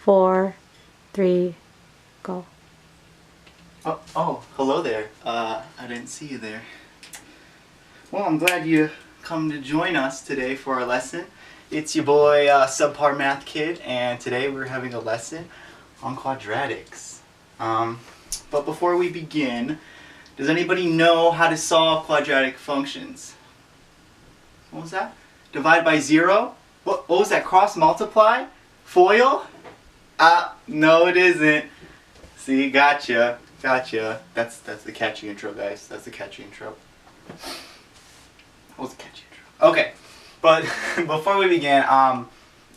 4, 3, go. Oh, hello there. I didn't see you there. Well, I'm glad you come to join us today for our lesson. It's your boy, Subpar Math Kid, and today we're having a lesson on quadratics. But before we begin, does anybody know how to solve quadratic functions? What was that? Divide by 0? What was that? Cross multiply? FOIL? No it isn't. See, gotcha. Gotcha. That's the catchy intro, guys. That's the catchy intro. What was the catchy intro? Okay, but before we begin,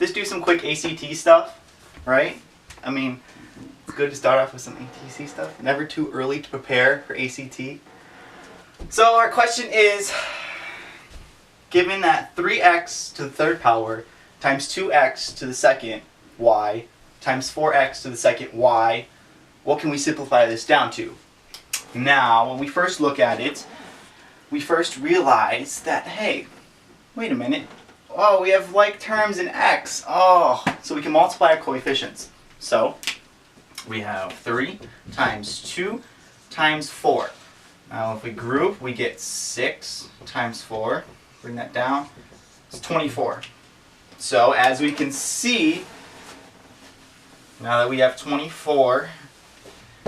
just do some quick ACT stuff, right? I mean, it's good to start off with some ACT stuff. Never too early to prepare for ACT. So our question is, given that 3x to the third power times 2x to the second y times 4x to the second y, what can we simplify this down to? Now, when we first look at it, we first realize that, hey, wait a minute. Oh, we have like terms in x. Oh, so we can multiply our coefficients. So, we have 3 times 2 times 4. Now, if we group, we get 6 times 4. Bring that down. It's 24. So, as we can see, now that we have 24,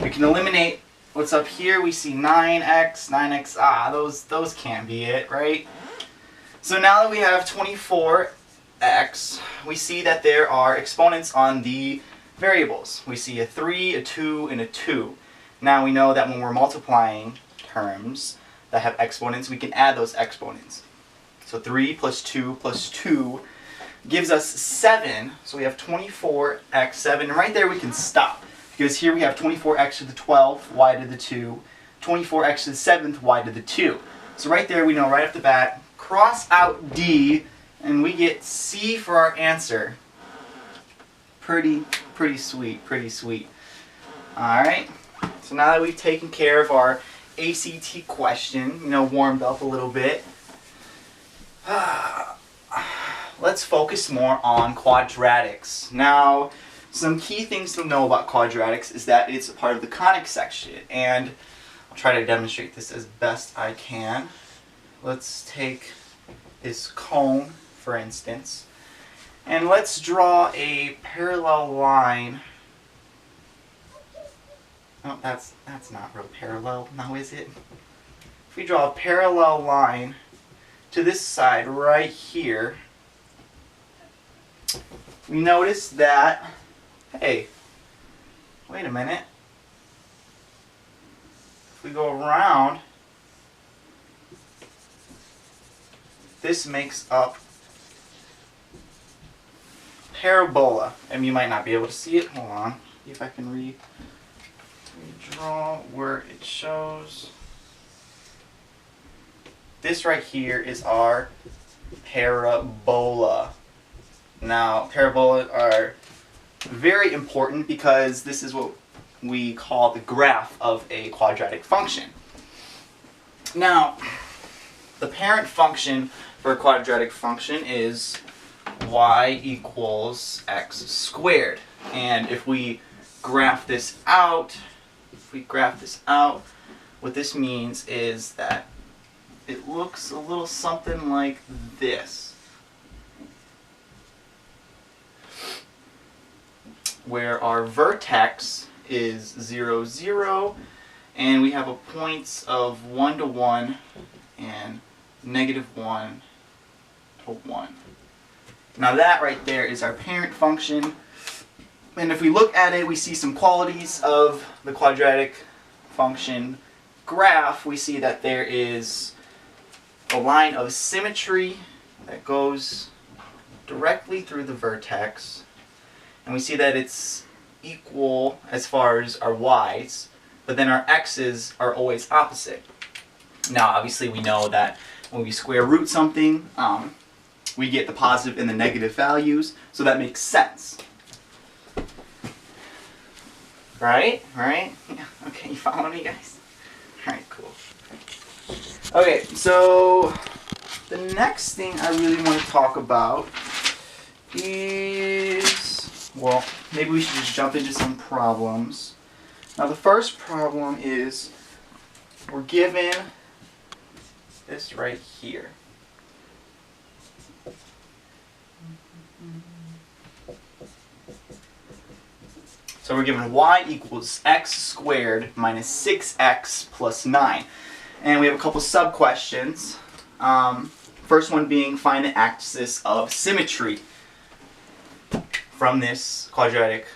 we can eliminate what's up here. We see 9x, those can't be it, right? So now that we have 24x, we see that there are exponents on the variables. We see a 3, a 2, and a 2. Now we know that when we're multiplying terms that have exponents, we can add those exponents. So 3 plus 2 plus 2 gives us 7. So we have 24x7, and right there we can stop. Because here we have 24x to the 12th, y to the 2, 24x to the 7th, y to the 2. So right there we know right off the bat, cross out D, and we get C for our answer. Pretty sweet, pretty sweet. Alright, so now that we've taken care of our ACT question, warmed up a little bit, let's focus more on quadratics. Now, some key things to know about quadratics is that it's a part of the conic section, and I'll try to demonstrate this as best I can. Let's take this cone, for instance, and let's draw a parallel line. Oh, that's not real parallel, now is it? If we draw a parallel line to this side right here, we notice that, hey, wait a minute. If we go around, this makes up parabola. And you might not be able to see it. Hold on. See if I can redraw where it shows. This right here is our parabola. Now, parabola are very important because this is what we call the graph of a quadratic function. Now, the parent function for a quadratic function is y equals x squared. And if we graph this out, what this means is that it looks a little something like this, where our vertex is 0, 0, and we have a points of 1 to 1 and -1 to 1. Now that right there is our parent function, and if we look at it, we see some qualities of the quadratic function graph. We see that there is a line of symmetry that goes directly through the vertex. And we see that it's equal as far as our y's, but then our x's are always opposite. Now, obviously, we know that when we square root something, we get the positive and the negative values, so that makes sense. Right? Right? Yeah. Okay, you follow me, guys? Alright, cool. Okay, so the next thing I really want to talk about is, well, maybe we should just jump into some problems. Now the first problem is we're given this right here. So we're given y equals x squared minus 6x plus 9. And we have a couple sub-questions. First one being find the axis of symmetry from this quadratic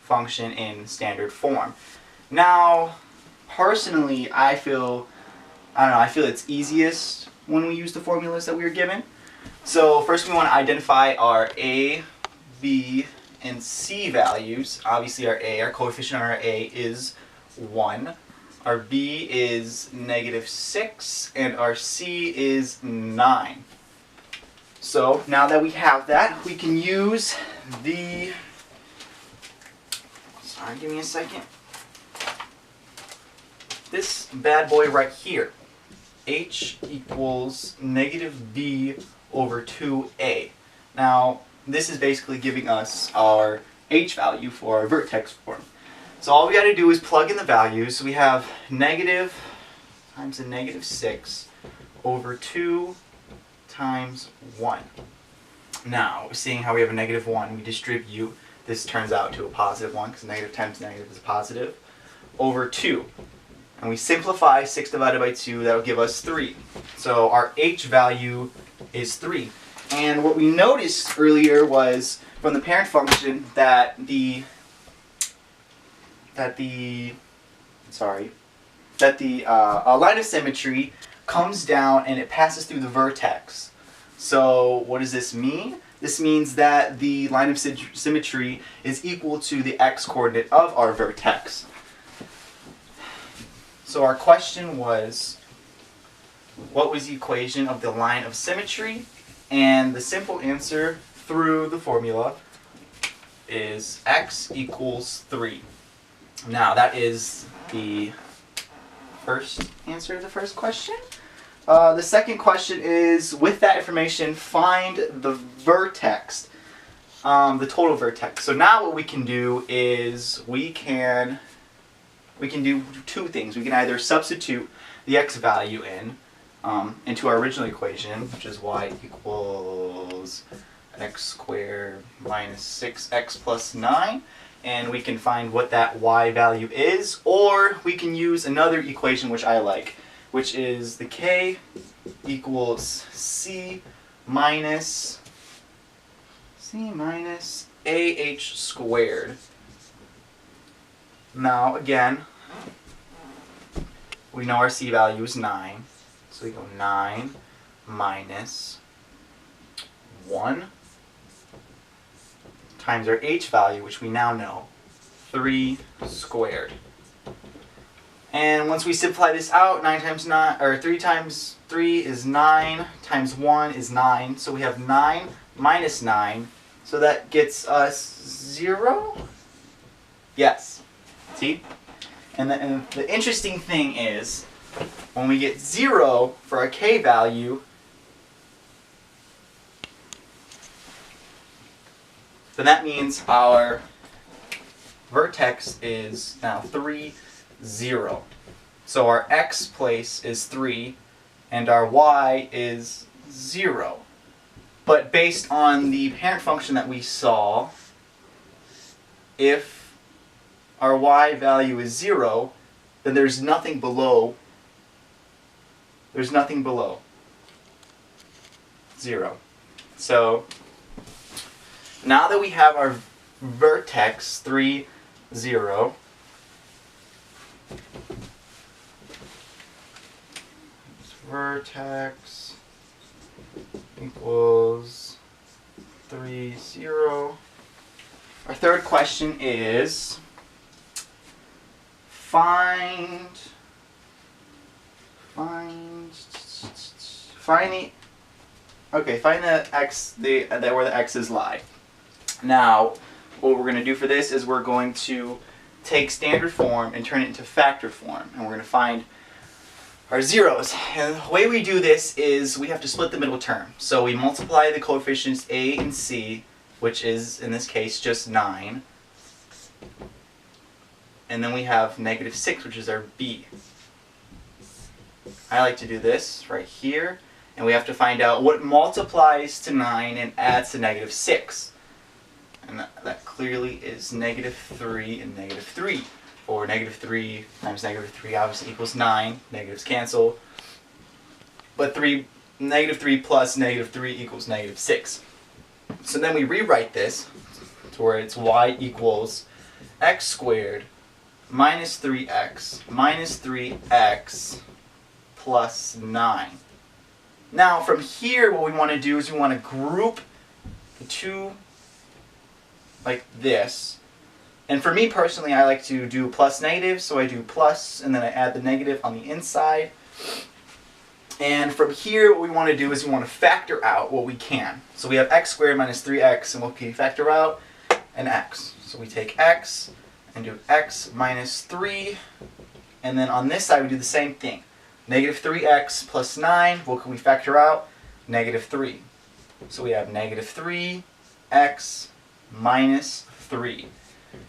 function in standard form. Now, personally, I feel it's easiest when we use the formulas that we were given. So first we want to identify our a, b, and c values. Obviously our coefficient on our a is 1. Our b is -6, and our c is 9. So now that we have that, we can use the, sorry, give me a second, this bad boy right here. H equals -b over 2a. Now, this is basically giving us our h value for our vertex form. So all we got to do is plug in the values. We have negative times a -6 over 2 times 1. Now, seeing how we have a -1, we distribute. This turns out to a positive 1 because negative times negative is positive, over 2. And we simplify 6 divided by 2, that will give us 3. So our h value is 3. And what we noticed earlier was from the parent function that the line of symmetry comes down and it passes through the vertex. So what does this mean? This means that the line of symmetry is equal to the x-coordinate of our vertex. So our question was, what was the equation of the line of symmetry? And the simple answer through the formula is x equals 3. Now that is the first answer to the first question. The second question is, with that information, find the vertex, the total vertex. So now what we can do is we can do two things. We can either substitute the x value into our original equation, which is y equals x squared minus 6x plus 9, and we can find what that y value is, or we can use another equation which I like, which is the k equals c minus ah squared. Now again, we know our c value is 9, so we go 9 minus 1 times our h value, which we now know, 3 squared. And once we simplify this out, 9 times 9, or 3 times 3 is 9, times 1 is 9, so we have 9 minus 9, so that gets us 0? Yes. See? And the interesting thing is, when we get 0 for our k value, then that means our vertex is now 3, 0. So our x place is 3 and our y is 0. But based on the parent function that we saw, if our y value is 0, then there's nothing below. There's nothing below 0. So now that we have our vertex 3, 0, vertex equals 3, 0. Our third question is find the x, where the x's lie. Now, what we're going to do for this is we're going to take standard form and turn it into factor form, and we're going to find our zeros. And the way we do this is we have to split the middle term. So we multiply the coefficients a and c, which is in this case just 9, And then we have negative 6, which is our b. I like to do this right here. And we have to find out what multiplies to 9 and adds to negative 6. And that clearly is negative 3 and negative 3. Or negative 3 times negative 3 obviously equals 9. Negatives cancel. But negative 3 plus negative 3 equals negative 6. So then we rewrite this to where it's y equals x squared minus 3x plus 9. Now from here what we want to do is we want to group the two like this. And for me personally, I like to do plus negative, so I do plus and then I add the negative on the inside. And from here what we want to do is we want to factor out what we can. So we have x squared minus 3x, and what can we factor out? An x. So we take x and do x minus 3, and then on this side we do the same thing. Negative 3x plus 9, what can we factor out? Negative 3. So we have negative 3x minus 3.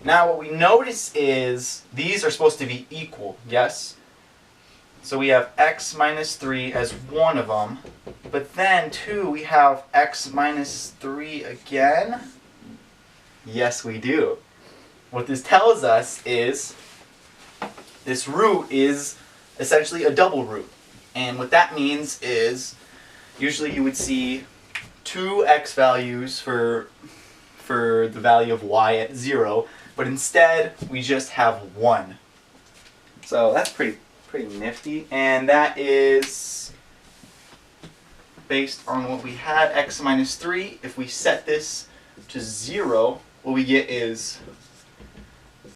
Now what we notice is these are supposed to be equal, yes? So we have x minus 3 as one of them, but then too we have x minus 3 again. Yes, we do. What this tells us is this root is essentially a double root. And what that means is usually you would see two x values for the value of y at 0, but instead we just have 1. So that's pretty nifty, and that is based on what we had, x minus 3. If we set this to 0, what we get is